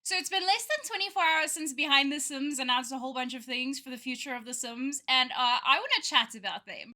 So it's been less than 24 hours since Behind the Sims announced a whole bunch of things for the future of The Sims, and I want to chat about them.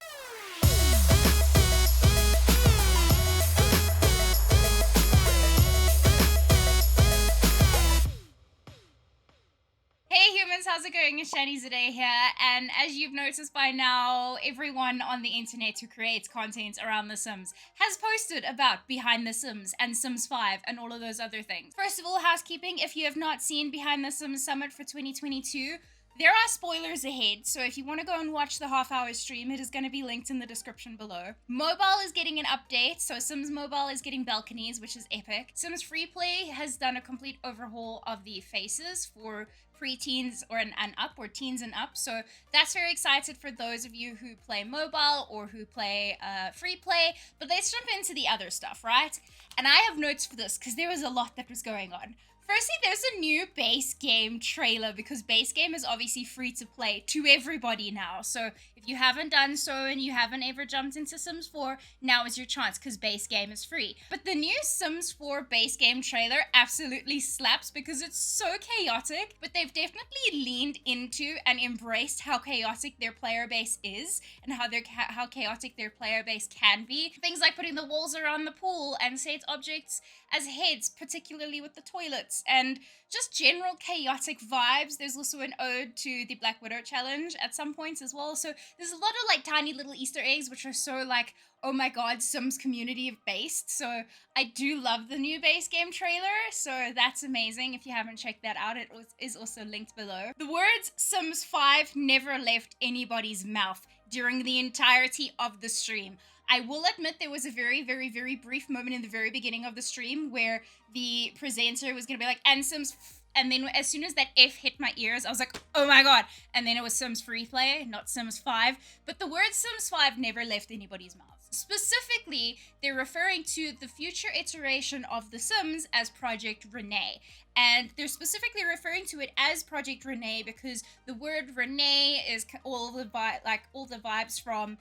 Hey humans, how's it going? It's Shani Zade here, and as you've noticed by now, everyone on the internet who creates content around The Sims has posted about Behind the Sims and Sims 5 and all of those other things. First of all, housekeeping, if you have not seen Behind the Sims Summit for 2022, there are spoilers ahead, so if you want to go and watch the half-hour stream, it is going to be linked in the description below. Mobile is getting an update, so Sims Mobile is getting balconies, which is epic. Sims FreePlay has done a complete overhaul of the faces for pre-teens and up, or teens and up, so that's very excited for those of you who play mobile or who play FreePlay. But let's jump into the other stuff, right? And I have notes for this because there was a lot that was going on. Firstly, there's a new base game trailer because base game is obviously free to play to everybody now. So if you haven't done so and you haven't ever jumped into Sims 4, now is your chance because base game is free. But the new Sims 4 base game trailer absolutely slaps because it's so chaotic, but they've definitely leaned into and embraced how chaotic their player base is and how chaotic their player base can be. Things like putting the walls around the pool and set objects as heads, particularly with the toilets, and just general chaotic vibes. There's also an ode to the Black Widow challenge at some points as well. So there's a lot of like tiny little Easter eggs, which are so like, oh my god, Sims community based. So I do love the new base game trailer. So that's amazing. If you haven't checked that out, it is also linked below. The words Sims 5 never left anybody's mouth during the entirety of the stream. I will admit there was a very, very, very brief moment in the very beginning of the stream where the presenter was going to be like, and Sims, and then as soon as that F hit my ears, I was like, oh my god. And then it was Sims FreePlay, not Sims 5. But the word Sims 5 never left anybody's mouth. Specifically, they're referring to the future iteration of The Sims as Project Rene. And they're specifically referring to it as Project Rene because the word Rene is all the vibes from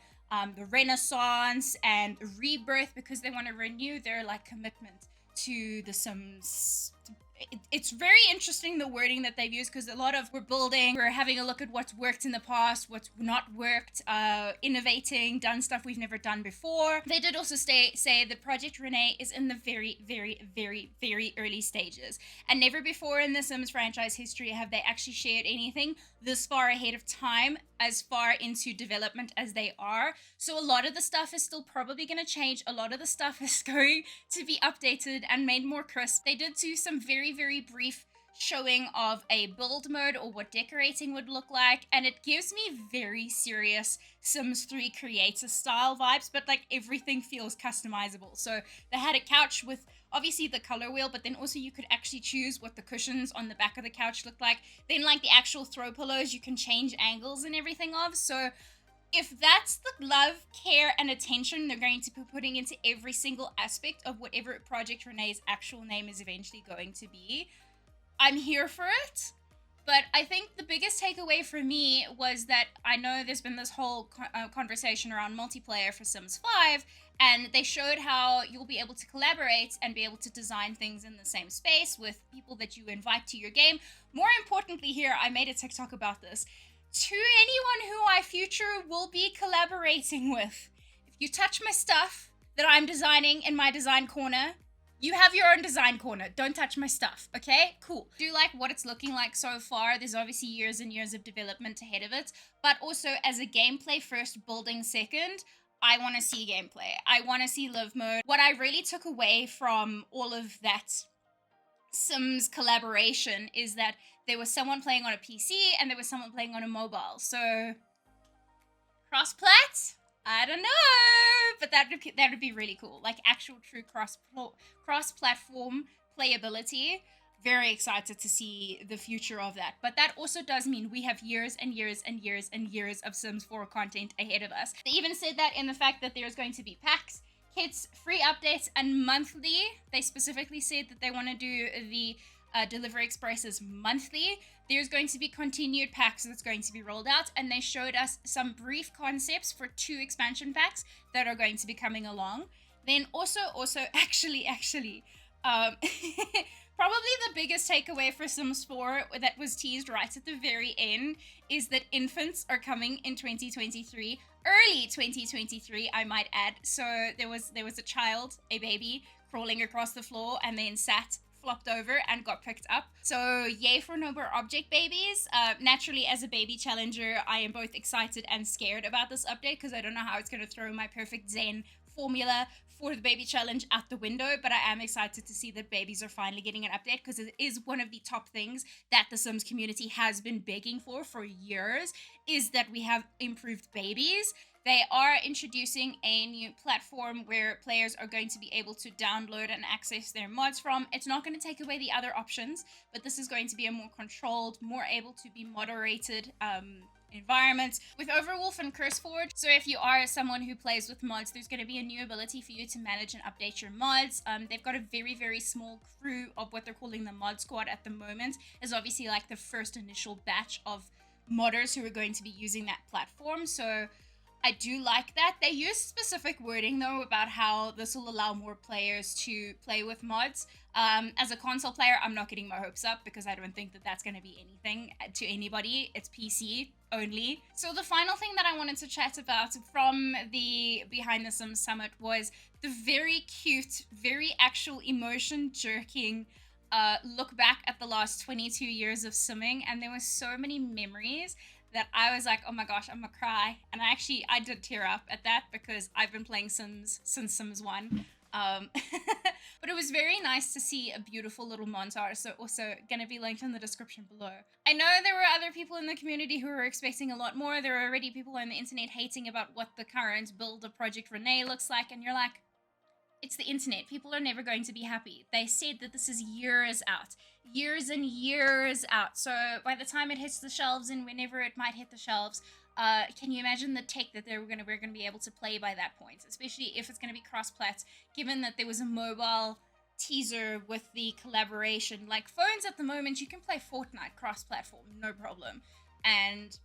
the Renaissance and rebirth, because they want to renew their like commitment to The Sims. It's very interesting, the wording that they've used, because a lot of we're having a look at what's worked in the past, what's not worked, innovating, done stuff we've never done before. They did also say that Project Rene is in the very, very, very, very early stages, and never before in the Sims franchise history have they actually shared anything this far ahead of time, as far into development as they are. So a lot of the stuff is still probably going to change. A lot of the stuff is going to be updated and made more crisp. They did do some very, very brief showing of a build mode or what decorating would look like, and it gives me very serious Sims 3 creator style vibes, but like everything feels customizable. So they had a couch with obviously the color wheel, but then also you could actually choose what the cushions on the back of the couch look like. Then like the actual throw pillows, you can change angles and everything of. So if that's the love, care, and attention they're going to be putting into every single aspect of whatever Project Rene's actual name is eventually going to be, I'm here for it. But I think the biggest takeaway for me was that I know there's been this whole conversation around multiplayer for Sims 5, and they showed how you'll be able to collaborate and be able to design things in the same space with people that you invite to your game. More importantly here, I made a TikTok about this. To anyone who I future will be collaborating with, if you touch my stuff that I'm designing in my design corner, you have your own design corner. Don't touch my stuff, okay? Cool. Do like what it's looking like so far. There's obviously years and years of development ahead of it, but also as a gameplay first, building second, I want to see gameplay. I want to see live mode. What I really took away from all of that Sims collaboration is that there was someone playing on a PC and there was someone playing on a mobile. So cross-plat? I don't know, but that would be really cool. Like actual true cross-platform playability. Very excited to see the future of that. But that also does mean we have years and years and years and years of Sims 4 content ahead of us. They even said that in the fact that there's going to be packs, kits, free updates, and monthly. They specifically said that they want to do the Delivery Expresses monthly. There's going to be continued packs that's going to be rolled out, and they showed us some brief concepts for 2 expansion packs that are going to be coming along. Then also actually Probably the biggest takeaway for Sims 4 that was teased right at the very end is that infants are coming in 2023, early 2023, I might add. So there was a child, a baby, crawling across the floor and then flopped over and got picked up. So yay for no more object babies. Naturally, as a baby challenger, I am both excited and scared about this update because I don't know how it's going to throw my perfect Zen formula for the baby challenge out the window, but I am excited to see that babies are finally getting an update because it is one of the top things that the Sims community has been begging for years, is that we have improved babies. They are introducing a new platform where players are going to be able to download and access their mods from. It's not going to take away the other options, but this is going to be a more controlled, more able to be moderated environment with Overwolf and CurseForge. So if you are someone who plays with mods, there's going to be a new ability for you to manage and update your mods. They've got a very, very small crew of what they're calling the mod squad at the moment, is obviously like the first initial batch of modders who are going to be using that platform. So I do like that. They use specific wording though about how this will allow more players to play with mods. As a console player, I'm not getting my hopes up because I don't think that that's going to be anything to anybody. It's PC only. So the final thing that I wanted to chat about from the Behind the Sims Summit was the very cute, very actual emotion jerking look back at the last 22 years of simming, and there were so many memories that I was like, oh my gosh, I'm gonna cry. And I did tear up at that because I've been playing Sims since Sims 1. But it was very nice to see a beautiful little montage, so also gonna be linked in the description below. I know there were other people in the community who were expecting a lot more. There are already people on the internet hating about what the current build of Project Rene looks like, and you're like, it's the internet. People are never going to be happy. They said that this is years out. Years and years out. So by the time it hits the shelves and whenever it might hit the shelves, can you imagine the tech that we're gonna be able to play by that point? Especially if it's gonna be cross-plat, given that there was a mobile teaser with the collaboration. Like phones at the moment, you can play Fortnite cross-platform, no problem. And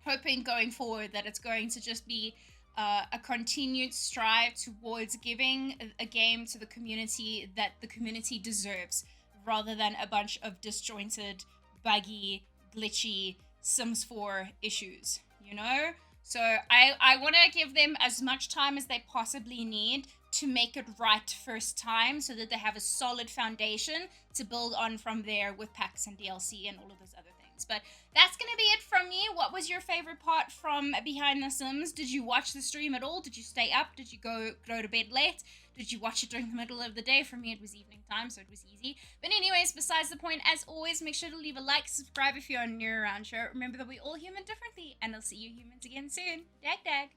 hoping going forward that it's going to just be a continued strive towards giving a game to the community that the community deserves, rather than a bunch of disjointed, buggy, glitchy Sims 4 issues, you know? So I want to give them as much time as they possibly need to make it right first time, so that they have a solid foundation to build on from there with packs and DLC and all of those other things. But that's going to be it from me. What was your favorite part from Behind the Sims? Did you watch the stream at all? Did you stay up? Did you go to bed late? Did you watch it during the middle of the day? For me, it was evening time, so it was easy. But anyways, besides the point, as always, make sure to leave a like, subscribe if you're new around here. Remember that we all human differently, and I'll see you humans again soon. Dag dag.